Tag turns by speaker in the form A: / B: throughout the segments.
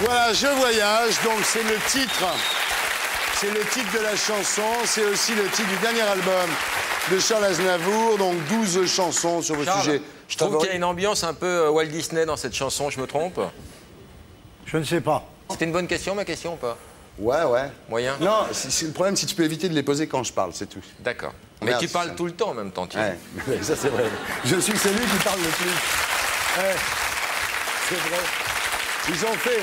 A: Voilà, Je voyage, donc c'est le titre. C'est le titre de la chanson, c'est aussi le titre du dernier album de Charles Aznavour, donc 12 chansons sur vos sujets.
B: Je trouve qu'il y a une ambiance un peu Walt Disney dans cette chanson, je me trompe?
C: Je ne sais pas.
B: C'était une bonne question, ma question, ou pas?
A: Ouais, ouais.
B: Moyen?
A: Non, c'est le problème, si tu peux éviter de les poser quand je parle, c'est tout.
B: D'accord. Mais
A: Merde,
B: tu parles tout le temps en même temps, tu
A: Ouais, ça c'est vrai. Je suis celui qui parle le plus. Ouais, c'est vrai. Ils ont fait...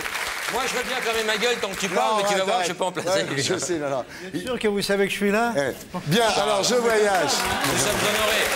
B: Moi, je veux bien fermer ma gueule tant que tu parles, mais tu vas voir, je ne vais pas en placer.
A: Ouais, je sais, non.
C: Bien sûr que vous savez que je suis là.
A: Ouais. Bien, alors Je voyage.
B: Nous sommes honorés.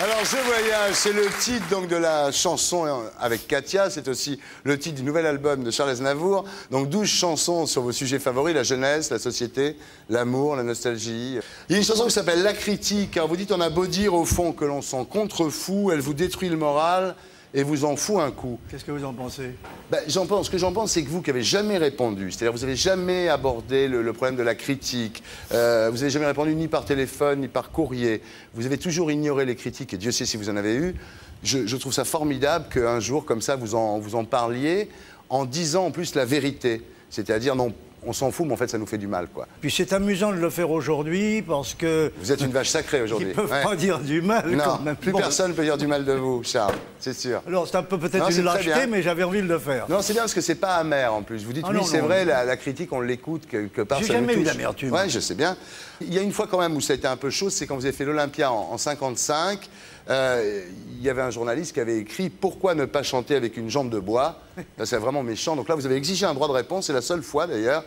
A: Alors Je voyage, c'est le titre donc de la chanson avec Katia, c'est aussi le titre du nouvel album de Charles Aznavour. Donc 12 chansons sur vos sujets favoris, la jeunesse, la société, l'amour, la nostalgie. Il y a une chanson qui s'appelle La critique. Alors vous dites on a beau dire au fond que l'on s'en contrefou, elle vous détruit le moral et vous en fout un coup.
C: Qu'est-ce que vous en pensez?
A: Ben, ce que j'en pense, c'est que vous qui n'avez jamais répondu, c'est-à-dire vous n'avez jamais abordé le problème de la critique, vous n'avez jamais répondu ni par téléphone, ni par courrier, vous avez toujours ignoré les critiques, et Dieu sait si vous en avez eu. Je trouve ça formidable qu'un jour, comme ça, vous en parliez, en disant en plus la vérité. C'est-à-dire, non, on s'en fout, mais en fait, ça nous fait du mal, quoi.
C: Puis c'est amusant de le faire aujourd'hui, parce que...
A: Vous êtes une vache sacrée aujourd'hui.
C: Ils ne peuvent pas dire du mal,
A: non,
C: quand même.
A: Plus personne ne peut dire du mal de vous, Charles, c'est sûr.
C: Alors, c'est un peu peut-être une lâcheté, mais j'avais envie de le faire.
A: Non, c'est bien parce que c'est pas amer, en plus. Vous dites, oui, c'est vrai, la critique, on l'écoute quelque part.
C: J'ai jamais eu d'amertume.
A: Oui, je sais bien. Il y a une fois quand même où ça a été un peu chaud, c'est quand vous avez fait l'Olympia en 55. Il y avait un journaliste qui avait écrit « Pourquoi ne pas chanter avec une jambe de bois ?» Là, c'est vraiment méchant. Donc là, vous avez exigé un droit de réponse. C'est la seule fois, d'ailleurs.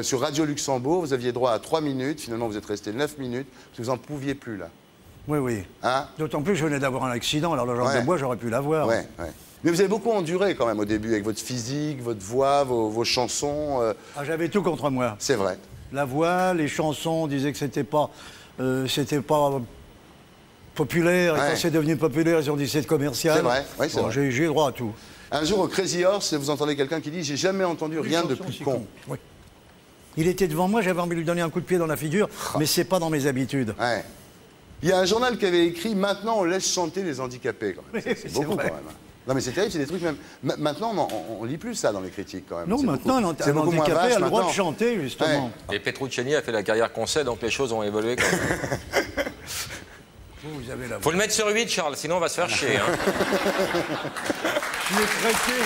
A: Sur Radio Luxembourg, vous aviez droit à 3 minutes. Finalement, vous êtes resté 9 minutes. Parce que vous n'en pouviez plus, là.
C: Oui, oui.
A: Hein?
C: D'autant plus, je venais d'avoir un accident. Alors, la jambe de bois, j'aurais pu l'avoir.
A: Ouais, ouais. Mais vous avez beaucoup enduré, quand même, au début, avec votre physique, votre voix, vos chansons.
C: Ah, j'avais tout contre moi.
A: C'est vrai.
C: La voix, les chansons, on disait que c'était pas populaire. Et quand c'est devenu populaire, ils ont dit c'est commercial.
A: C'est vrai, oui, c'est vrai.
C: J'ai eu droit à tout.
A: Un jour, au Crazy Horse, vous entendez quelqu'un qui dit « J'ai jamais entendu rien de plus con. »
C: Oui. Il était devant moi, j'avais envie de lui donner un coup de pied dans la figure, mais c'est pas dans mes habitudes.
A: Ouais. Il y a un journal qui avait écrit « Maintenant, on laisse chanter les handicapés. » C'est beaucoup, quand même. Non, mais c'est terrible, c'est des trucs même... Maintenant, on lit plus ça dans les critiques, quand même.
C: Non, maintenant, un handicapé a le droit de chanter, justement.
B: Ouais. Et Petrucciani a fait la carrière qu'on sait, donc les choses ont évolué, quand même.
C: Vous avez la...
B: Faut le mettre sur 8, Charles, sinon on va se faire chier. Hein.
C: Je l'ai traité.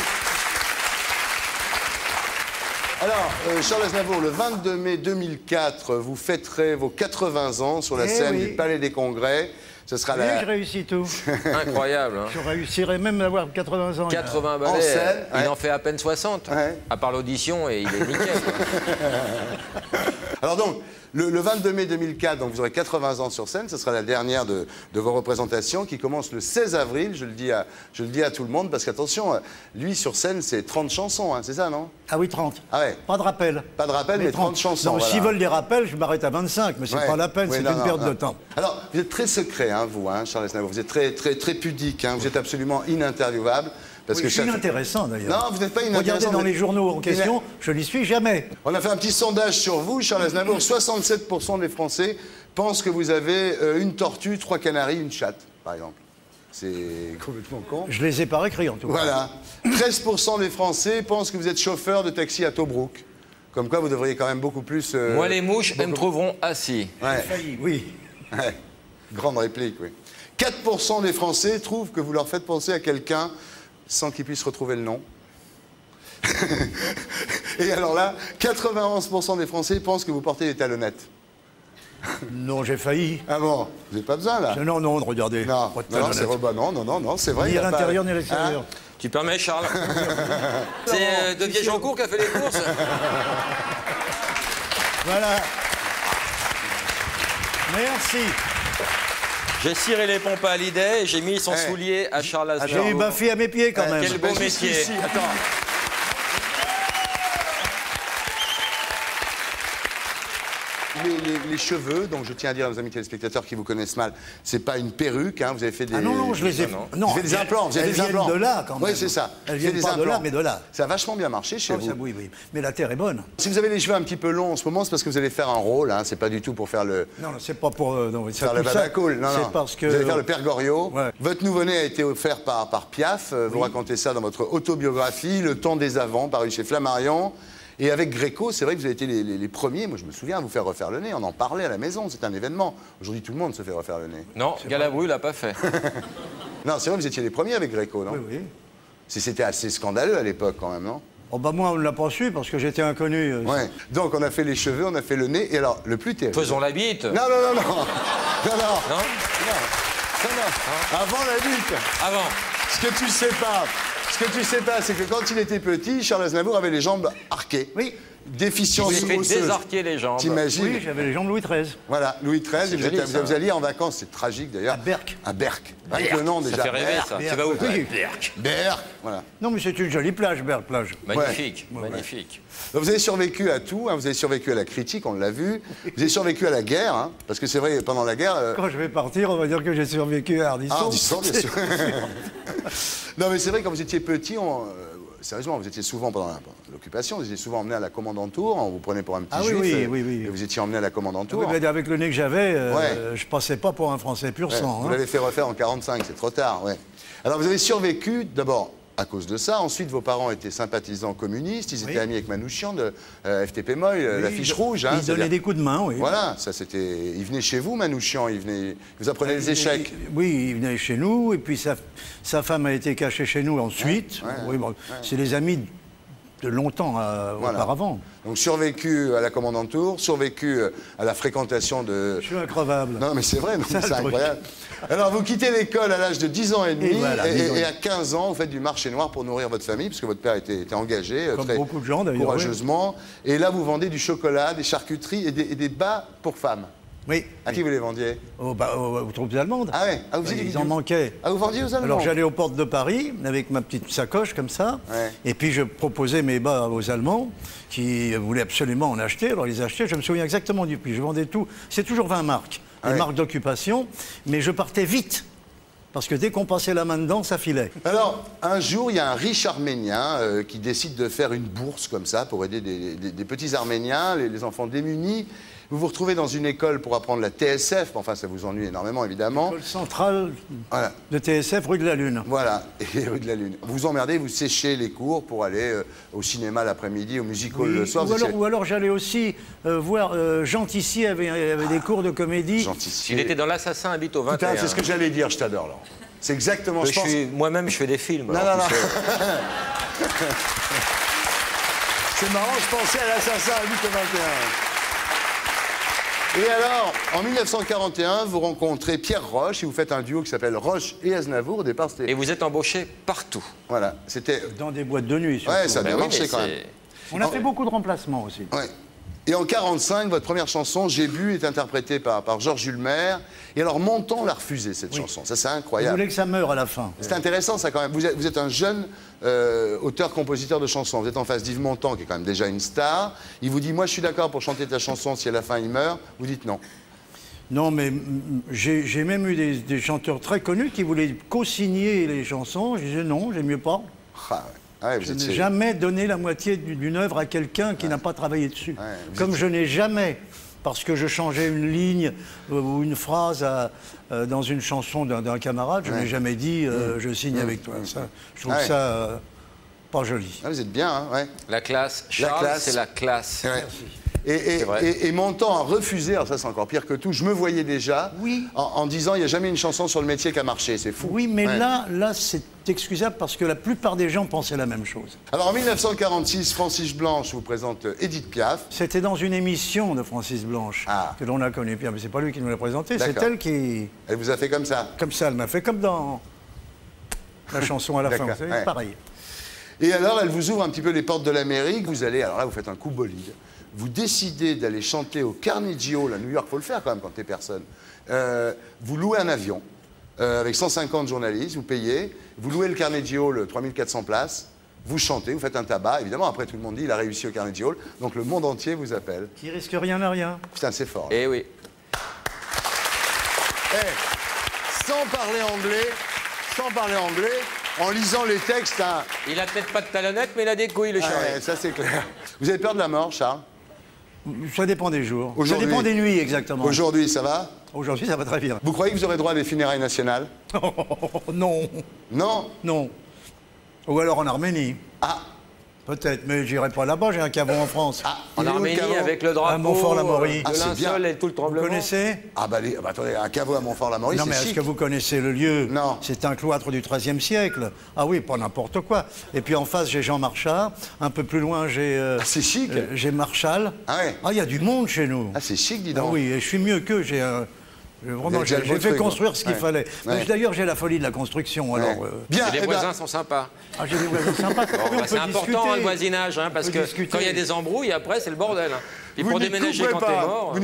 A: Alors, Charles Aznavour, le 22 mai 2004, vous fêterez vos 80 ans sur la scène du Palais des Congrès. Ce sera
C: je réussis tout.
B: Incroyable. Hein.
C: Je réussirais même à avoir 80 ans.
B: 80 ballets, en scène, il en fait à peine 60. Ouais. À part l'audition, et il est nickel.
A: Alors donc, le 22 mai 2004, donc vous aurez 80 ans sur scène, ce sera la dernière de vos représentations qui commence le 16 avril, je le dis à tout le monde, parce qu'attention, lui sur scène c'est 30 chansons, hein, c'est ça, non?
C: Ah oui, 30.
A: Ah ouais.
C: Pas de rappel.
A: Pas de rappel, mais 30 chansons.
C: Non, voilà. S'ils veulent des rappels, je m'arrête à 25, mais c'est pas la peine, c'est une perte de temps.
A: Alors, vous êtes très secret, hein, vous, hein, Charles Aznavour, vous êtes très pudique, hein, vous êtes absolument ininterviewable. Parce que
C: je suis inintéressant d'ailleurs.
A: Non, vous n'êtes pas inintéressant.
C: Regardez dans les journaux en question, je n'y suis jamais.
A: On a fait un petit sondage sur vous, Charles Aznavour. 67% des Français pensent que vous avez une tortue, 3 canaris, une chatte, par exemple. C'est complètement con.
C: Je les ai pas écrits en tout cas.
A: Voilà. 13% des Français pensent que vous êtes chauffeur de taxi à Tobruk. Comme quoi, vous devriez quand même beaucoup plus...
B: Moi, les mouches, elles me trouveront assis.
A: Ouais.
C: Oui.
A: Ouais. Grande réplique, oui. 4% des Français trouvent que vous leur faites penser à quelqu'un sans qu'ils puissent retrouver le nom. Et alors là, 91% des Français pensent que vous portez des talonnettes.
C: Non, j'ai failli.
A: Ah bon? Vous n'avez pas besoin, là?
C: Non, regardez.
A: Non, non, c'est vrai.
C: Ni à l'intérieur, ni à l'extérieur.
B: Hein? Tu permets, Charles? C'est de Vieille-Jancourt qui a fait les courses.
C: Voilà. Merci.
B: J'ai ciré les pompes à Hallyday et j'ai mis son soulier à Charles Aznavour.
C: J'ai eu ma fille à mes pieds quand même.
B: Quel beau métier.
A: Attends. les cheveux, donc je tiens à dire à nos amis téléspectateurs qui vous connaissent mal, c'est pas une perruque, hein, vous avez fait des...
C: Ah non, non, je les ai...
A: Non, vous avez des implants, vous avez
C: elles
A: des implants.
C: viennent de là, quand même.
A: Oui, c'est ça.
C: Elles viennent pas de là, mais de là.
A: Ça a vachement bien marché chez vous.
C: Ça, oui, oui. Mais la terre est bonne.
A: Si vous avez les cheveux un petit peu longs en ce moment, c'est parce que vous allez faire un rôle, hein, c'est pas du tout pour faire le...
C: Non, c'est pas pour... non,
A: faire le baba cool, non, non.
C: C'est parce que...
A: Vous allez faire le Père Goriot.
C: Ouais.
A: Votre nouveau-né a été offert par Piaf. Vous racontez ça dans votre autobiographie, Le temps des avants, paru chez Flammarion. Et avec Gréco, c'est vrai que vous avez été les premiers, moi je me souviens, à vous faire refaire le nez. On en parlait à la maison, c'est un événement. Aujourd'hui, tout le monde se fait refaire le nez.
B: Non, Galabru l'a pas fait.
A: Non, c'est vrai, vous étiez les premiers avec Gréco, non?
C: Oui, oui.
A: C'était assez scandaleux à l'époque, quand même, non?
C: Oh, bah moi, on ne l'a pas su parce que j'étais inconnu.
A: Ouais. Donc, on a fait les cheveux, on a fait le nez. Et alors, le plus terrible...
B: Faisons la bite.
A: Non, non, non, non. Non, non.
B: Non.
A: Non. Avant la bite.
B: Avant.
A: Ce que tu sais pas, c'est que quand il était petit, Charles Aznavour avait les jambes arquées.
C: Oui.
A: Déficience
B: Vous avez fait
A: osseuse.
B: désarquer les jambes.
A: T'imagines?
C: Oui, j'avais les jambes Louis XIII.
A: Voilà, Louis XIII,
B: joli,
A: vous alliez en vacances, c'est tragique d'ailleurs.
C: À Berck.
A: À Berck. Avec le nom déjà.
B: Ça fait rêver, ça.
C: Berck.
B: Tu vas où?
C: Oui.
B: Berck.
A: Berck, voilà.
C: Non, mais c'est une jolie plage, Berck, plage.
B: Magnifique,
C: Ouais.
B: magnifique.
A: Donc, vous avez survécu à tout, hein, vous avez survécu à la critique, on l'a vu. Vous avez survécu à la guerre, hein, parce que c'est vrai, pendant la guerre...
C: Quand je vais partir, on va dire que j'ai survécu à Ardisson.
A: Ah, Ardisson, bien sûr. Non, mais c'est vrai, quand vous étiez petit, sérieusement, vous étiez souvent pendant l'occupation, vous étiez souvent emmené à la Commandantour, on vous prenait pour un petit juif.
C: Oui, oui, oui.
A: Et vous étiez emmené à la Commandantour.
C: Oui, mais avec le nez que j'avais,
A: Ouais.
C: je passais pas pour un Français pur sang.
A: Vous
C: Hein.
A: l'avez fait refaire en 45, c'est trop tard, ouais. Alors vous avez survécu, d'abord à cause de ça. Ensuite, vos parents étaient sympathisants communistes, ils étaient amis avec Manouchian de FTP Moy, l'affiche rouge. Hein,
C: Ils donnaient des coups de main, oui.
A: Voilà, ça c'était. Il venait chez vous, Manouchian, il vous apprenait les échecs.
C: Oui, il venait chez nous, et puis sa femme a été cachée chez nous ensuite. Oui, bon, c'est les amis de longtemps auparavant.
A: Donc survécu à la Commandantour, survécu à la fréquentation de...
C: Je suis increvable.
A: Non mais c'est vrai,
C: Ça,
A: c'est
C: le truc.
A: incroyable. Alors vous quittez l'école à l'âge de 10 ans et demi,
C: Et voilà, 10 ans.
A: et à 15 ans, vous faites du marché noir pour nourrir votre famille, puisque votre père était engagé
C: Comme
A: très
C: beaucoup de gens, d'ailleurs,
A: courageusement. Et là, vous vendez du chocolat, des charcuteries et des bas pour femmes.
C: Oui.
A: À qui vous les vendiez?
C: Aux troupes allemandes.
A: Ah ouais, vous
C: Ils en manquaient.
A: Ah, vous vendiez aux Allemands?
C: Alors j'allais aux portes de Paris avec ma petite sacoche comme ça,
A: Ouais.
C: et puis je proposais mes bas aux Allemands qui voulaient absolument en acheter. Alors ils les achetaient, je me souviens exactement du prix. Je vendais tout, c'est toujours 20 marques, les
A: Ouais.
C: marques d'occupation, mais je partais vite. Parce que dès qu'on passait la main dedans, ça filait.
A: Alors, un jour, il y a un riche Arménien qui décide de faire une bourse comme ça pour aider des petits Arméniens, les enfants démunis. Vous vous retrouvez dans une école pour apprendre la TSF, enfin ça vous ennuie énormément évidemment.
C: L'école centrale
A: Voilà.
C: de TSF, rue de la Lune.
A: Voilà, et rue de la Lune. Vous vous emmerdez, vous séchez les cours pour aller au cinéma l'après-midi, au musical le soir.
C: Ou alors j'allais aussi voir Jean Tissier avait des cours de comédie.
A: Gentil.
B: Il était dans L'Assassin habite au 21.
A: Putain, c'est ce que j'allais dire, je t'adore, Laurent. C'est exactement, je pense...
B: Moi-même, je fais des films.
A: Non,
B: alors,
A: non,
B: tu
A: non.
B: sais.
A: C'est marrant, je pensais à l'assassin à 8h21. Et alors, en 1941, vous rencontrez Pierre Roche et vous faites un duo qui s'appelle Roche et Aznavour. Au départ, c'était...
B: Et vous êtes embauché partout.
A: Voilà, c'était...
C: Dans des boîtes de nuit, surtout.
A: Ouais, ça a bien
B: Ben oui,
A: marché
B: mais
A: quand même.
B: c'est-
C: On a fait beaucoup de remplacements aussi.
A: Ouais. Et en 45, votre première chanson, J'ai bu, est interprétée par Georges Julmer. Et alors, Montand l'a refusé, cette chanson. Ça, c'est
C: Vous
A: incroyable.
C: voulez que ça meure à la fin.
A: C'est intéressant, ça, quand même. Vous êtes un jeune auteur-compositeur de chansons. Vous êtes en face d'Yves Montand, qui est quand même déjà une star. Il vous dit, moi, je suis d'accord pour chanter ta chanson si à la fin il meurt. Vous dites non.
C: Non, mais j'ai même eu des chanteurs très connus qui voulaient co-signer les chansons. Je disais non, j'aime mieux pas.
A: Ah, ouais, vous
C: Je
A: étiez-
C: n'ai jamais donné la moitié d'une œuvre à quelqu'un qui n'a pas travaillé dessus.
A: Ouais, vous
C: Comme je n'ai jamais, parce que je changeais une ligne ou une phrase dans une chanson d'un camarade, je n'ai jamais dit je signe avec toi. Ça, je trouve
A: Ouais.
C: ça pas joli.
A: Ah, vous êtes bien, hein, ouais.
B: La classe. Charles,
A: classe.
B: c'est la classe.
A: Ouais. Et Montand a refusé, alors ça c'est encore pire que tout, je me voyais déjà
C: Oui.
A: en disant il n'y a jamais une chanson sur le métier qui a marché, c'est fou.
C: Oui, mais
A: Ouais.
C: là c'est excusable parce que la plupart des gens pensaient la même chose.
A: Alors en 1946, Francis Blanche vous présente Édith Piaf.
C: C'était dans une émission de Francis Blanche
A: Ah.
C: que l'on a connu bien, mais c'est pas lui qui nous l'a présenté, c'est
A: D'accord.
C: elle qui,
A: Elle vous a fait comme ça.
C: comme ça, elle m'a fait comme dans la chanson à la fin,
A: D'accord,
C: vous savez,
A: ouais.
C: pareil.
A: Et alors elle vous ouvre un petit peu les portes de l'Amérique, vous allez, alors là vous faites un coup bolide, vous décidez d'aller chanter au Carnegie Hall à New York, faut le faire quand même quand t'es personne. Vous louez un avion avec 150 journalistes, vous payez, vous louez le Carnegie Hall 3400 places, vous chantez, vous faites un tabac. Évidemment, après, tout le monde dit il a réussi au Carnegie Hall. Donc, le monde entier vous appelle.
C: Qui risque rien n'a rien.
A: Putain, c'est fort. Là.
B: Eh oui.
A: Sans parler anglais, en lisant les textes... Hein,
B: Il a peut-être pas de talonnette, mais il a des couilles, le charret.
A: ça, c'est clair. Vous avez peur de la mort, Charles?
C: Ça dépend des jours. Ça dépend des nuits, exactement.
A: Aujourd'hui, ça va?
C: Aujourd'hui, ça va très bien.
A: Vous croyez que vous aurez droit à des funérailles nationales?
C: Non.
A: Non?
C: Non. Ou alors en Arménie.
A: Ah.
C: Peut-être, mais j'irai pas là-bas, j'ai un caveau en France.
A: Ah,
B: En Arménie, avec le drapeau,
C: Montfort-la-Maurie.
B: de linceul et tout le
C: Vous
B: tremblement.
C: connaissez?
A: Ah bah, attendez, un caveau à Montfort-la-Maurie,
C: Non,
A: c'est
C: mais est-ce
A: chic.
C: que vous connaissez le lieu?
A: Non.
C: C'est un cloître du XIIIe siècle. Ah oui, pas n'importe quoi. Et puis en face, j'ai Jean Marchard. Un peu plus loin, j'ai...
A: Ah, c'est chic.
C: J'ai Marchal.
A: Ah ouais.
C: Ah, il y a du monde chez nous.
A: Ah, c'est chic, dis
C: Ah
A: donc.
C: oui, et je suis mieux qu'eux. Vraiment,
A: déjà le
C: j'ai
A: beau
C: fait
A: truc,
C: construire ce qu'il
A: ouais.
C: fallait.
A: Ouais.
C: D'ailleurs, j'ai la folie de la construction. Alors,
A: Bien,
B: Et les
A: eh ben,
B: voisins sont sympas.
C: ah, j'ai des voisins sympas. Oui, on
B: Bah,
C: peut
B: c'est important,
C: discuter.
B: hein, le voisinage, hein, parce
C: On
B: que
C: peut discuter.
B: quand il y a des embrouilles, après, c'est le bordel. Hein. Et
A: Vous
B: pour
A: n'y
B: déménager
A: couperez
B: quand t'es
A: pas.
B: mort...